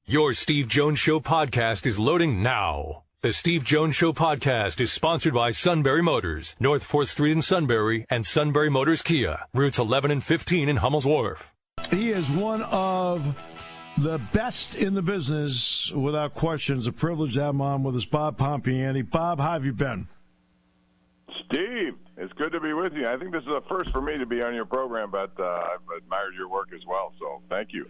Your Steve Jones Show podcast is loading now. The Steve Jones Show podcast is sponsored by Sunbury Motors, North 4th Street in Sunbury, and Sunbury Motors Kia, routes 11 and 15 in Hummel's Wharf. He is one of the best in the business, without question. It's a privilege to have him on with us, Bob Pompeani. Bob, how have you been? Steve, it's good to be with you. I think this is a first for me to be on your program, but I've admired your work as well, so thank you.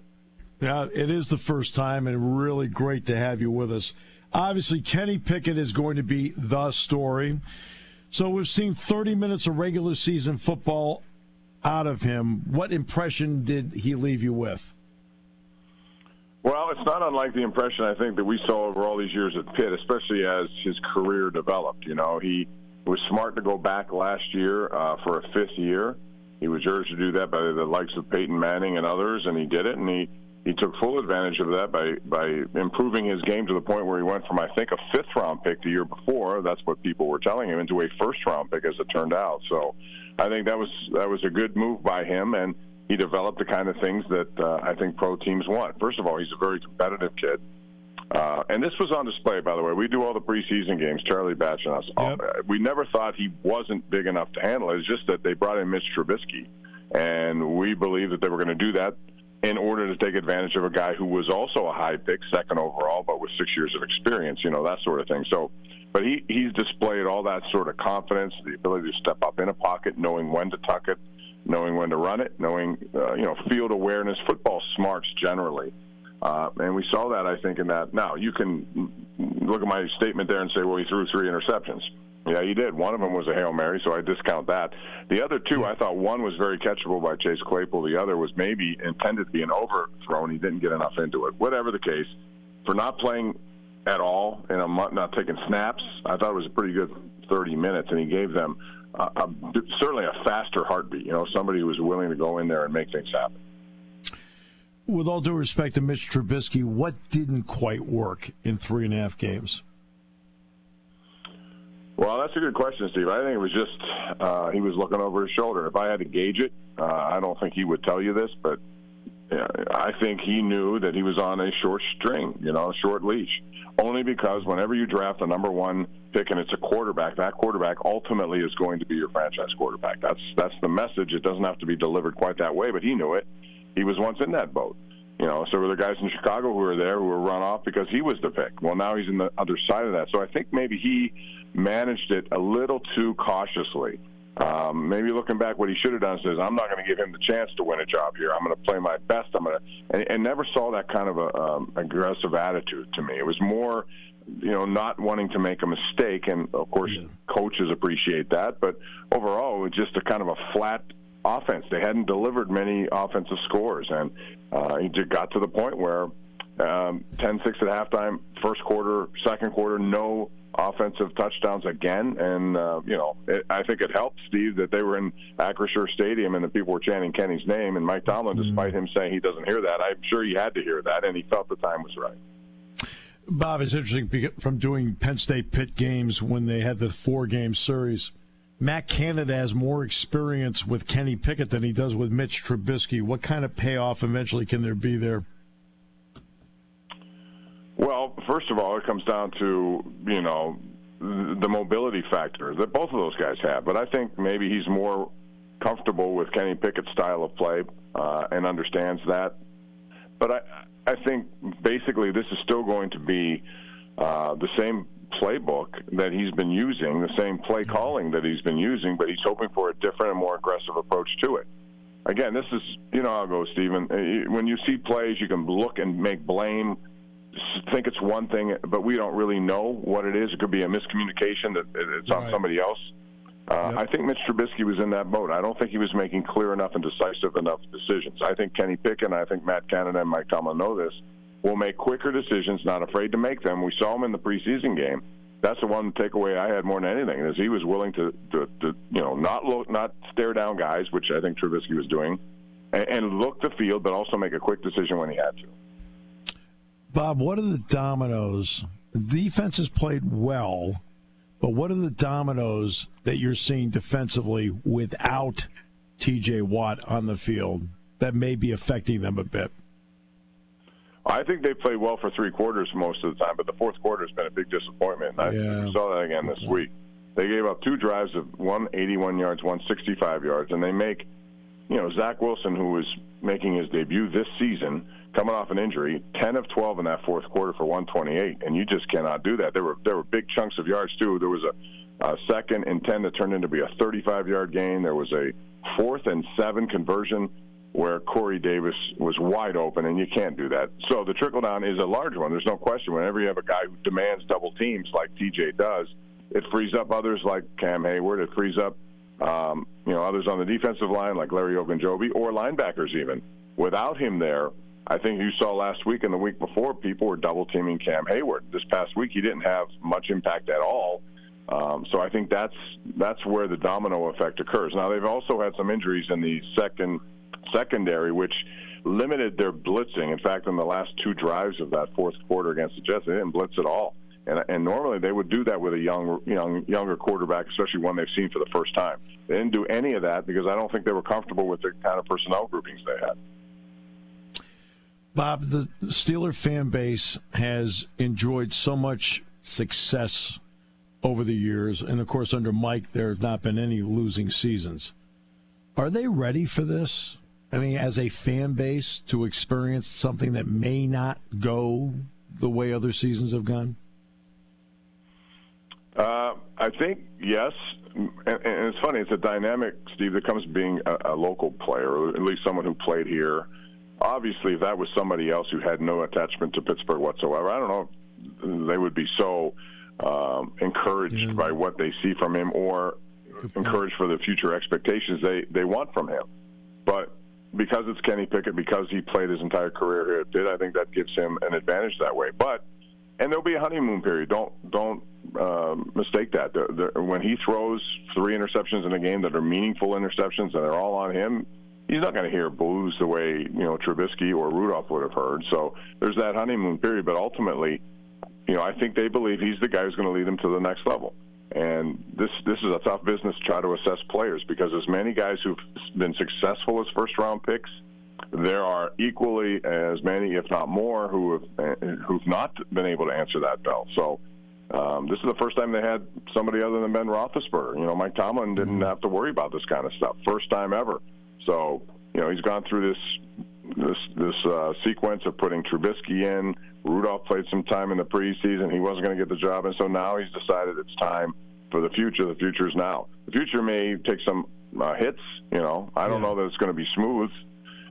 Yeah, it is the first time, and really great to have you with us. Obviously, Kenny Pickett is going to be the story. So we've seen 30 minutes of regular season football out of him. What impression did he leave you with? Well, it's not unlike the impression I think that we saw over all these years at Pitt, especially as his career developed. You know, he was smart to go back last year for a fifth year. He was urged to do that by the likes of Peyton Manning and others, and he did it, and he took full advantage of that by improving his game to the point where he went from, I think, a fifth-round pick the year before. That's what people were telling him, into a first-round pick, as it turned out. So I think that was a good move by him, and he developed the kind of things that I think pro teams want. First of all, he's a very competitive kid. And this was on display, by the way. We do all the preseason games, Charlie Batch and us. Yep. We never thought he wasn't big enough to handle it. It's just that they brought in Mitch Trubisky, and we believe that they were going to do that in order to take advantage of a guy who was also a high pick, second overall, but with 6 years of experience, you know, that sort of thing. So, but he's displayed all that sort of confidence, the ability to step up in a pocket, knowing when to tuck it, knowing when to run it, knowing, field awareness, football smarts generally. And we saw that, I think, in that. Now, you can look at my statement there and say, well, he threw 3 interceptions. Yeah, he did. One of them was a Hail Mary, so I discount that. The other two, I thought one was very catchable by Chase Claypool. The other was maybe intended to be an overthrow, and he didn't get enough into it. Whatever the case, for not playing at all in a month, not taking snaps, I thought it was a pretty good 30 minutes, and he gave them certainly a faster heartbeat, somebody who was willing to go in there and make things happen. With all due respect to Mitch Trubisky, what didn't quite work in 3.5 games? Well, that's a good question, Steve. I think it was just he was looking over his shoulder. If I had to gauge it, I don't think he would tell you this, but I think he knew that he was on a short string, a short leash, only because whenever you draft the number one pick and it's a quarterback, that quarterback ultimately is going to be your franchise quarterback. That's the message. It doesn't have to be delivered quite that way, but he knew it. He was once in that boat. So were the guys in Chicago who were there who were run off because he was the pick. Well, now he's in the other side of that. So I think maybe he managed it a little too cautiously. Maybe looking back, what he should have done is, I'm not going to give him the chance to win a job here. I'm going to play my best. And never saw that kind of a aggressive attitude to me. It was more, not wanting to make a mistake. And, of course, coaches appreciate that. But overall, it was just a kind of a flat offense. They hadn't delivered many offensive scores. And he just got to the point where 10-6 at halftime, first quarter, second quarter, no offensive touchdowns again. And, I think it helped, Steve, that they were in Acrisure Stadium and the people were chanting Kenny's name. And Mike Tomlin, despite him saying he doesn't hear that, I'm sure he had to hear that, and he felt the time was right. Bob, it's interesting from doing Penn State Pitt games when they had the 4-game series. Matt Canada has more experience with Kenny Pickett than he does with Mitch Trubisky. What kind of payoff eventually can there be there? Well, first of all, it comes down to, the mobility factor that both of those guys have. But I think maybe he's more comfortable with Kenny Pickett's style of play and understands that. But I think basically this is still going to be the same playbook that he's been using, the same play calling that he's been using, but he's hoping for a different and more aggressive approach to it. Again, this is, how it goes, Stephen. When you see plays, you can look and make blame, think it's one thing, but we don't really know what it is. It could be a miscommunication that it's on somebody else. I think Mitch Trubisky was in that boat. I don't think he was making clear enough and decisive enough decisions. I think Kenny Pickett, I think Matt Canada and Mike Tomlin know this, will make quicker decisions, not afraid to make them. We saw him in the preseason game. That's the one takeaway I had more than anything, is he was willing to not stare down guys, which I think Trubisky was doing, and look the field, but also make a quick decision when he had to. Bob, what are the dominoes? The defense has played well, but what are the dominoes that you're seeing defensively without T.J. Watt on the field that may be affecting them a bit? I think they played well for 3 quarters most of the time, but the fourth quarter has been a big disappointment. I saw that again this week. They gave up 2 drives of 181 yards, 165 yards, and they make, Zach Wilson, who was making his debut this season, coming off an injury, 10 of 12 in that fourth quarter for 128, and you just cannot do that. There were big chunks of yards, too. There was a 2nd and 10 that turned into be a 35-yard gain. There was a 4th and 7 conversion where Corey Davis was wide open, and you can't do that. So the trickle-down is a large one. There's no question. Whenever you have a guy who demands double teams like TJ does, it frees up others like Cam Hayward. It frees up, others on the defensive line like Larry Ogunjobi or linebackers even. Without him there, I think you saw last week and the week before, people were double-teaming Cam Hayward. This past week, he didn't have much impact at all. So I think that's where the domino effect occurs. Now, they've also had some injuries in the secondary, which limited their blitzing. In fact, in the last 2 drives of that fourth quarter against the Jets, they didn't blitz at all. And normally they would do that with a younger quarterback, especially one they've seen for the first time. They didn't do any of that because I don't think they were comfortable with the kind of personnel groupings they had. Bob, the Steeler fan base has enjoyed so much success over the years, and of course under Mike there have not been any losing seasons. Are they ready for this? I mean, as a fan base, to experience something that may not go the way other seasons have gone? I think yes, and it's funny. It's a dynamic, Steve, that comes being a local player, or at least someone who played here. Obviously, if that was somebody else who had no attachment to Pittsburgh whatsoever, I don't know if they would be so encouraged by what they see from him or encouraged for the future expectations they want from him. But because it's Kenny Pickett, because he played his entire career here at Pitt, I think that gives him an advantage that way. And there'll be a honeymoon period. Don't mistake that. When he throws 3 interceptions in a game that are meaningful interceptions and they're all on him, he's not going to hear boos the way Trubisky or Rudolph would have heard. So there's that honeymoon period. But ultimately, I think they believe he's the guy who's going to lead them to the next level. And this is a tough business to try to assess players because as many guys who've been successful as first-round picks, there are equally as many, if not more, who've not been able to answer that bell. So this is the first time they had somebody other than Ben Roethlisberger. Mike Tomlin didn't have to worry about this kind of stuff. First time ever. So he's gone through this sequence of putting Trubisky in. Rudolph played some time in the preseason. He wasn't going to get the job, and so now he's decided it's time for the future. The future is now. The future may take some hits. I don't know that it's going to be smooth.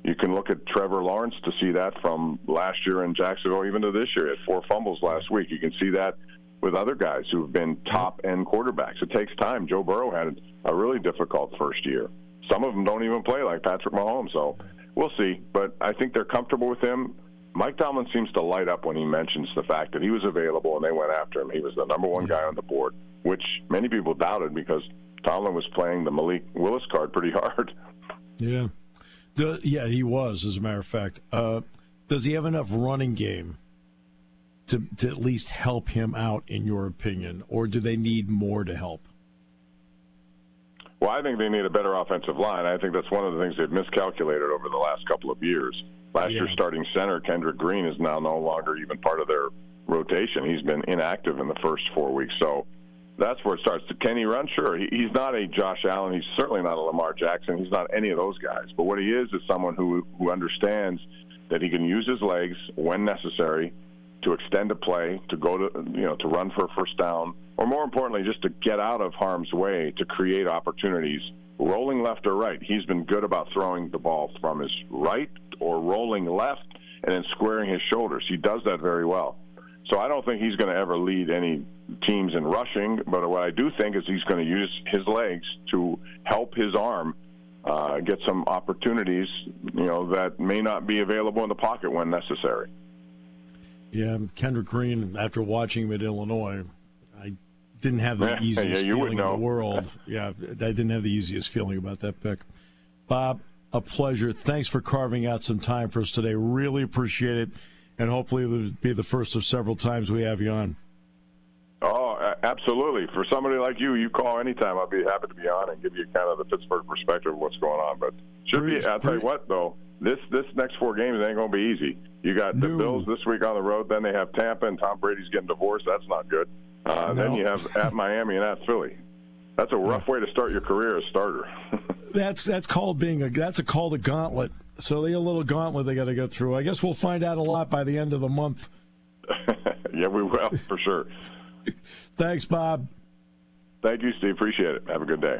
You can look at Trevor Lawrence to see that from last year in Jacksonville, even to this year. He had 4 fumbles last week. You can see that with other guys who've been top-end quarterbacks. It takes time. Joe Burrow had a really difficult first year. Some of them don't even play like Patrick Mahomes, so we'll see. But I think they're comfortable with him. Mike Tomlin seems to light up when he mentions the fact that he was available and they went after him. He was the number 1 guy on the board, which many people doubted because Tomlin was playing the Malik Willis card pretty hard. Yeah. Yeah, he was, as a matter of fact. Does he have enough running game to at least help him out, in your opinion, or do they need more to help? Well, I think they need a better offensive line. I think that's one of the things they've miscalculated over the last couple of years. Last year's starting center, Kendrick Green, is now no longer even part of their rotation. He's been inactive in the first 4 weeks. So that's where it starts. Can he run? Sure. He's not a Josh Allen. He's certainly not a Lamar Jackson. He's not any of those guys. But what he is someone who understands that he can use his legs when necessary to extend a play, to go to run for a first down, or more importantly, just to get out of harm's way, to create opportunities, rolling left or right. He's been good about throwing the ball from his right or rolling left and then squaring his shoulders. He does that very well. So I don't think he's going to ever lead any teams in rushing, but what I do think is he's going to use his legs to help his arm get some opportunities, that may not be available in the pocket when necessary. Yeah, Kendrick Green, after watching him at Illinois, I didn't have the easiest feeling in the world. Yeah, I didn't have the easiest feeling about that pick. Bob, a pleasure. Thanks for carving out some time for us today. Really appreciate it, and hopefully it'll be the first of several times we have you on. Oh, absolutely. For somebody like you call anytime. I'll be happy to be on and give you kind of the Pittsburgh perspective of what's going on. But I'll tell you what, though, this next 4 games ain't going to be easy. You got the Bills this week on the road. Then they have Tampa, and Tom Brady's getting divorced. That's not good. Then you have at Miami and at Philly. That's a rough way to start your career as starter. That's called called a gauntlet. So they got a little gauntlet they got to go through. I guess we'll find out a lot by the end of the month. Yeah, we will, for sure. Thanks, Bob. Thank you, Steve. Appreciate it. Have a good day.